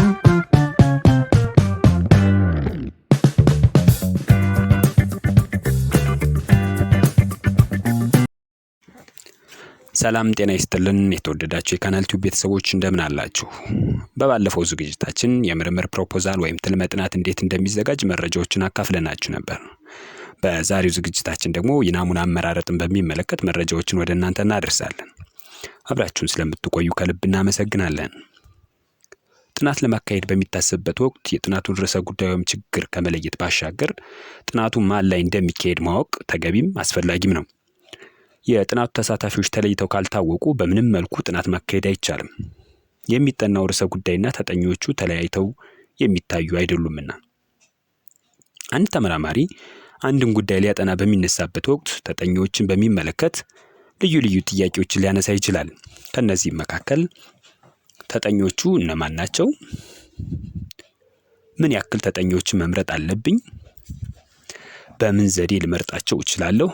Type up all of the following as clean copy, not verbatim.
ሰላም ጤና ይስጥልን የተወደዳችሁ የካናል ቲዩብ ቤተሰቦች እንደምን አላችሁ? በባለፈው ዝግጅታችን የምርምር ፕሮፖዛል ወይም ትልመ ጥናት እንዴት እንደሚዘጋጅ መረጃዎችን አካፍለናችሁ ነበር። በዛሬው ዝግጅታችን ደግሞ የናሙና አመራረጥን በሚመለከት መረጃዎችን ወደ እናንተ እናደርሳለን። አብራችሁን ስለምትቆዩ ከልብ እናመሰግናለን። ጥናት ለማካሄድ በሚታሰብበት ወቅት የጥናቱን ርዕሰ ጉዳይ ወይም ችግር ከመለየት ባሻገር ጥናቱ ማን ላይ እንደሚካሄድ ማወቅ ተገቢም አስፈላጊም ነው። የጥናቱ ተሳታፊዎች ተለይተው ካልታወቁ በምንም መልኩ ጥናት ማካሄድ አይቻልም። የሚጠናው ርዕሰ ጉዳይና ተጠኚዎቹ ተለያይተው የሚታዩ አይደሉምና። አንድ ተመራማሪ አንድን ጉዳይ ሊያጠና በሚነሳበት ወቅት ተጠኚዎችን በሚመለከት ልዩ ልዩ ጥያቄዎችን ሊያነሳ ይችላል። ከነዚህም መካከል ተጠኚዎቹ እነማን ናቸው? ምን ያክል ተጠኚዎችን መምረጥ አለብኝ? በምን ዘዴ ልመርጣቸው እችላለሁ?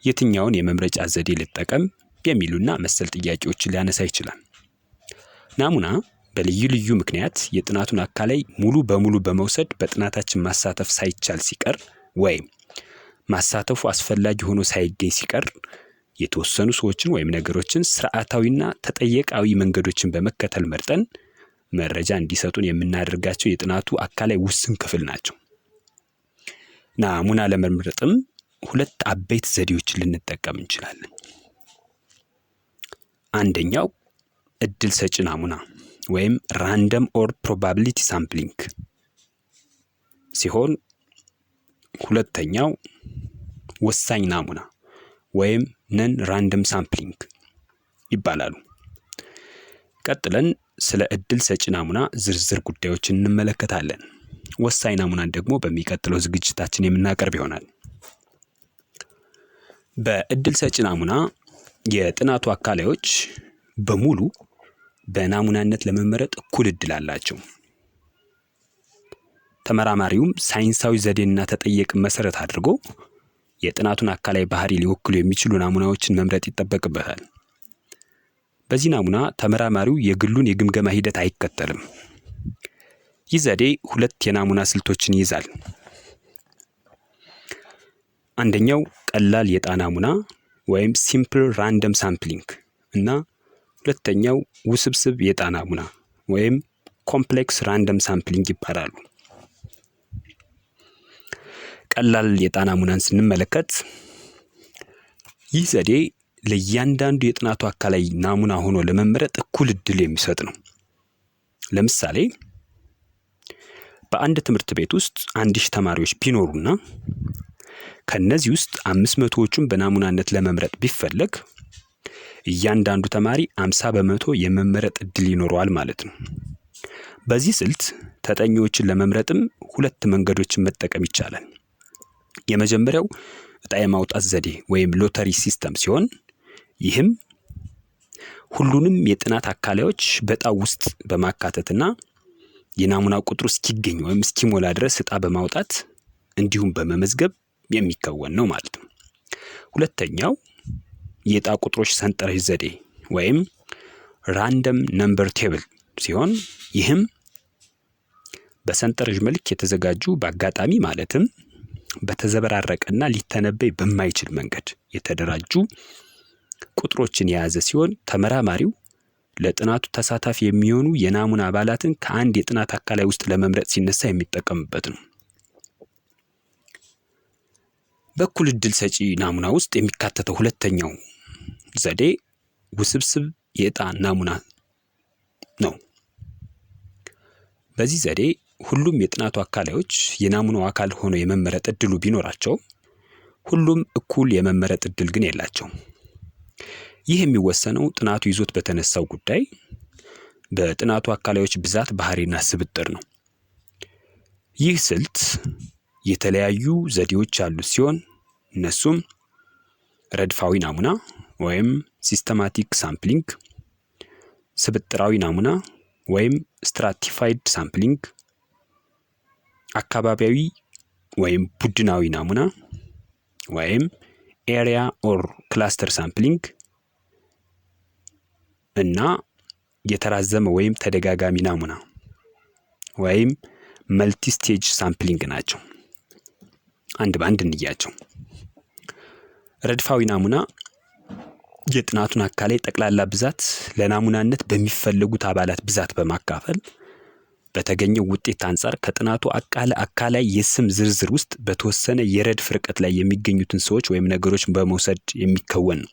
የትኛውን የመምረጫ ዘዴ ልጠቀም? የሚሉና መሰል ጥያቄዎችን ሊያነሳ ይችላል። ናሙና በልዩ ልዩ ምክንያት የጥናቱን አካላይ ሙሉ በሙሉ በመውሰድ በጥናታችን ማሳተፍ ሳይቻል ሲቀር ወይም ማሳተፉ አስፈላጊ ሆኖ ሳይገኝ ሲቀር የተወሰኑ ሰዎችን ወይም ነገሮችን ስርዓታዊና ተጠየቃዊ መንገዶችን በመከተል መርጠን መረጃ እንዲሰጡን የምናደርጋቸው የጥናቱ አካላይ ውስን ክፍል ናቸው። ናሙና ለመምረጥም ሁለት አበይት ዘዴዎችን ልንጠቀም እንችላለን። አንደኛው እድል ሰጪ ናሙና ወይም ራንደም ኦር ፕሮባቢሊቲ ሳምፕሊንግ ሲሆን ሁለተኛው ወሳኝ ናሙና ወይም ነን ራንደም ሳምፕሊንግ ይባላሉ። ቀጥለን ስለ እድል ሰጪ ናሙና ዝርዝር ጉዳዮችን እንመለከታለን። ወሳኝ ናሙናን ደግሞ በሚቀጥለው ዝግጅታችን የምናቀርብ ይሆናል። በእድል ሰጪ ናሙና የጥናቱ አካላዮች በሙሉ በናሙናነት ለመመረጥ እኩል እድል አላቸው። ተመራማሪውም ሳይንሳዊ ዘዴና ተጠየቅን መሰረት አድርጎ የጥናቱን አካላይ ባህሪ ሊወክሉ የሚችሉ ናሙናዎችን መምረጥ ይጠበቅበታል። በዚህ ናሙና ተመራማሪው የግሉን የግምገማ ሂደት አይከተልም። ይህ ዘዴ ሁለት የናሙና ስልቶችን ይይዛል። አንደኛው ቀላል የዕጣ ናሙና ወይም ሲምፕል ራንደም ሳምፕሊንግ እና ሁለተኛው ውስብስብ የዕጣ ናሙና ወይም ኮምፕሌክስ ራንደም ሳምፕሊንግ ይባላሉ። ቀላል የዕጣ ናሙናን ስንመለከት ይህ ዘዴ ለእያንዳንዱ የጥናቱ አካላይ ናሙና ሆኖ ለመመረጥ እኩል እድል የሚሰጥ ነው። ለምሳሌ በአንድ ትምህርት ቤት ውስጥ 1000 ተማሪዎች ቢኖሩና ከነዚህ ውስጥ 500ዎቹን በናሙናነት ለመምረጥ ቢፈለግ እያንዳንዱ ተማሪ 50% የመመረጥ እድል ይኖረዋል ማለት ነው። በዚህ ስልት ተጠኚዎችን ለመምረጥም ሁለት መንገዶችን መጠቀም ይቻላል። የመጀመሪያው ዕጣ የማውጣት ዘዴ ወይም ሎተሪ ሲስተም ሲሆን ይህም ሁሉንም የጥናት አካላዮች በዕጣው ውስጥ በማካተትና የናሙና ቁጥሩ እስኪገኝ ወይም እስኪሞላ ድረስ ዕጣ በማውጣት እንዲሁም በመመዝገብ የሚከወን ነው ማለት ነው። ሁለተኛው የዕጣ ቁጥሮች ሰንጠረዥ ዘዴ ወይም ራንደም ነምበር ቴብል ሲሆን ይህም በሰንጠረዥ መልክ የተዘጋጁ በአጋጣሚ ማለትም በተዘበራረቀና ሊተነበይ በማይችል መንገድ የተደራጁ ቁጥሮችን የያዘ ሲሆን ተመራማሪው ለጥናቱ ተሳታፊ የሚሆኑ የናሙና አባላትን ከአንድ የጥናት አካላይ ውስጥ ለመምረጥ ሲነሳ የሚጠቀምበት ነው። በእኩል እድል ሰጪ ናሙና ውስጥ የሚካተተው ሁለተኛው ዘዴ ውስብስብ የዕጣ ናሙና ነው። በዚህ ዘዴ ሁሉም የጥናቱ አካላዮች የናሙናው አካል ሆኖ የመመረጥ እድሉ ቢኖራቸው ሁሉም እኩል የመመረጥ እድል ግን የላቸውም። ይህ የሚወሰነው ጥናቱ ይዞት በተነሳው ጉዳይ በጥናቱ አካላዮች ብዛት፣ ባህሪና ስብጥር ነው። ይህ ስልት የተለያዩ ዘዴዎች ያሉት ሲሆን እነሱም ረድፋዊ ናሙና ወይም ሲስተማቲክ ሳምፕሊንግ፣ ስብጥራዊ ናሙና ወይም ስትራቲፋይድ ሳምፕሊንግ፣ አካባቢያዊ ወይም ቡድናዊ ናሙና ወይም ኤሪያ ኦር ክላስተር ሳምፕሊንግ እና የተራዘመ ወይም ተደጋጋሚ ናሙና ወይም መልቲ ስቴጅ ሳምፕሊንግ ናቸው። አንድ በአንድ እንያቸው። ረድፋዊ ናሙና የጥናቱን አካላይ ጠቅላላ ብዛት ለናሙናነት በሚፈለጉት አባላት ብዛት በማካፈል በተገኘው ውጤት አንጻር ከጥናቱ አካላይ የስም ዝርዝር ውስጥ በተወሰነ የረድፍ ርቀት ላይ የሚገኙትን ሰዎች ወይም ነገሮች በመውሰድ የሚከወን ነው።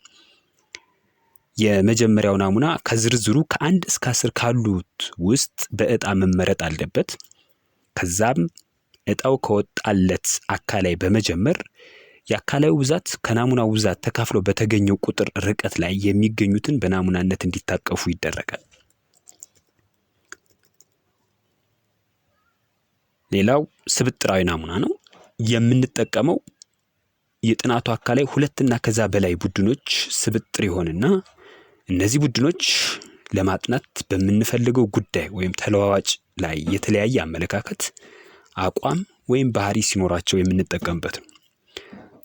የመጀመሪያው ናሙና ከዝርዝሩ ከ1 እስከ 10 ካሉት ውስጥ በእጣ መመረጥ አለበት። ከዛም እጣው ከወጣለት አካላይ በመጀመር የአካላዩ ብዛት ከናሙናው ብዛት ተካፍሎ በተገኘው ቁጥር ርቀት ላይ የሚገኙትን በናሙናነት እንዲታቀፉ ይደረጋል። ሌላው ስብጥራዊ ናሙና ነው። የምንጠቀመው የጥናቱ አካላይ 2 እና ከዛ በላይ ቡድኖች ስብጥር ይሆንና እነዚህ ቡድኖች ለማጥናት በምንፈልገው ጉዳይ ወይም ተለዋዋጭ ላይ የተለያየ አመለካከት፣ አቋም ወይም ባህሪ ሲኖራቸው የምንጠቀምበት ነው።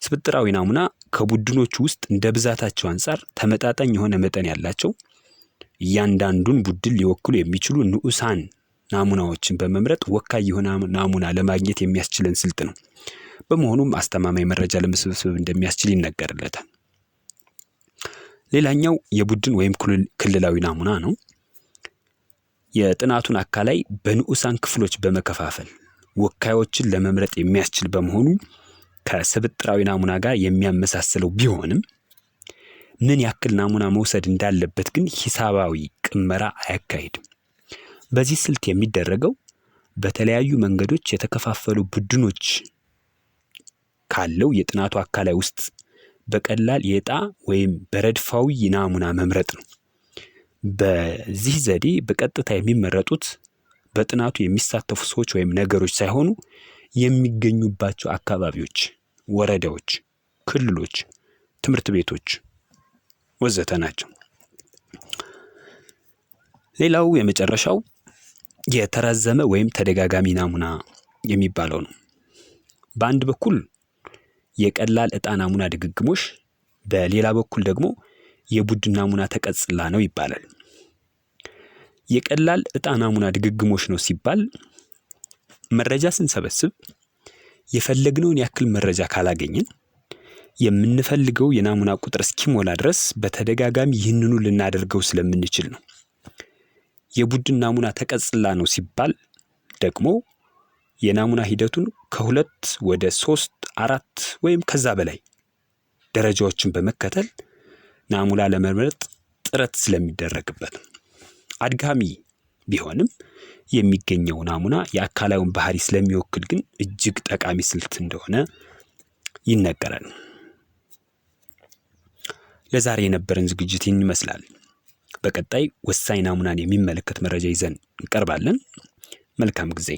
ስብጥራዊ ናሙና ከቡድኖቹ ውስጥ እንደ ብዛታቸው አንጻር ተመጣጣኝ የሆነ መጠን ያላቸው እያንዳንዱን ቡድን ሊወክሉ የሚችሉ ንዑሳን ናሙናዎችን በመምረጥ ወካይ የሆነ ናሙና ለማግኘት የሚያስችለን ስልት ነው። በመሆኑም አስተማማኝ መረጃ ለመሰብሰብ እንደሚያስችል ይነገርለታል። ሌላኛው የቡድን ወይም ክልላዊ ናሙና ነው። የጥናቱን አካላይ በንዑሳን ክፍሎች በመከፋፈል ወካዮችን ለመምረጥ የሚያስችል በመሆኑ ከስብጥራዊ ናሙና ጋር የሚያመሳስለው ቢሆንም ምን ያክል ናሙና መውሰድ እንዳለበት ግን ሂሳባዊ ቅመራ አያካሂድም። በዚህ ስልት የሚደረገው በተለያዩ መንገዶች የተከፋፈሉ ቡድኖች ካለው የጥናቱ አካላይ ውስጥ በቀላል የዕጣ ወይም በረድፋዊ ናሙና መምረጥ ነው። በዚህ ዘዴ በቀጥታ የሚመረጡት በጥናቱ የሚሳተፉ ሰዎች ወይም ነገሮች ሳይሆኑ የሚገኙባቸው አካባቢዎች፣ ወረዳዎች፣ ክልሎች፣ ትምህርት ቤቶች ወዘተ ናቸው። ሌላው የመጨረሻው የተራዘመ ወይም ተደጋጋሚ ናሙና የሚባለው ነው። በአንድ በኩል የቀላል ዕጣ ናሙና ድግግሞሽ፣ በሌላ በኩል ደግሞ የቡድን ናሙና ተቀጽላ ነው ይባላል። የቀላል ዕጣ ናሙና ድግግሞሽ ነው ሲባል መረጃ ስንሰበስብ የፈለግነውን ያክል መረጃ ካላገኘን የምንፈልገው የናሙና ቁጥር እስኪሞላ ድረስ በተደጋጋሚ ይህንኑ ልናደርገው ስለምንችል ነው። የቡድን ናሙና ተቀጽላ ነው ሲባል ደግሞ የናሙና ሂደቱን ከ2 ወደ 3፣ 4 ወይም ከዛ በላይ ደረጃዎችን በመከተል ናሙና ለመምረጥ ጥረት ስለሚደረግበት ነው። አድጋሚ ቢሆንም የሚገኘው ናሙና የአካላዩን ባህሪ ስለሚወክል ግን እጅግ ጠቃሚ ስልት እንደሆነ ይነገራል። ለዛሬ የነበረን ዝግጅት ይህን ይመስላል። በቀጣይ ወሳኝ ናሙናን የሚመለከት መረጃ ይዘን እንቀርባለን። መልካም ጊዜ።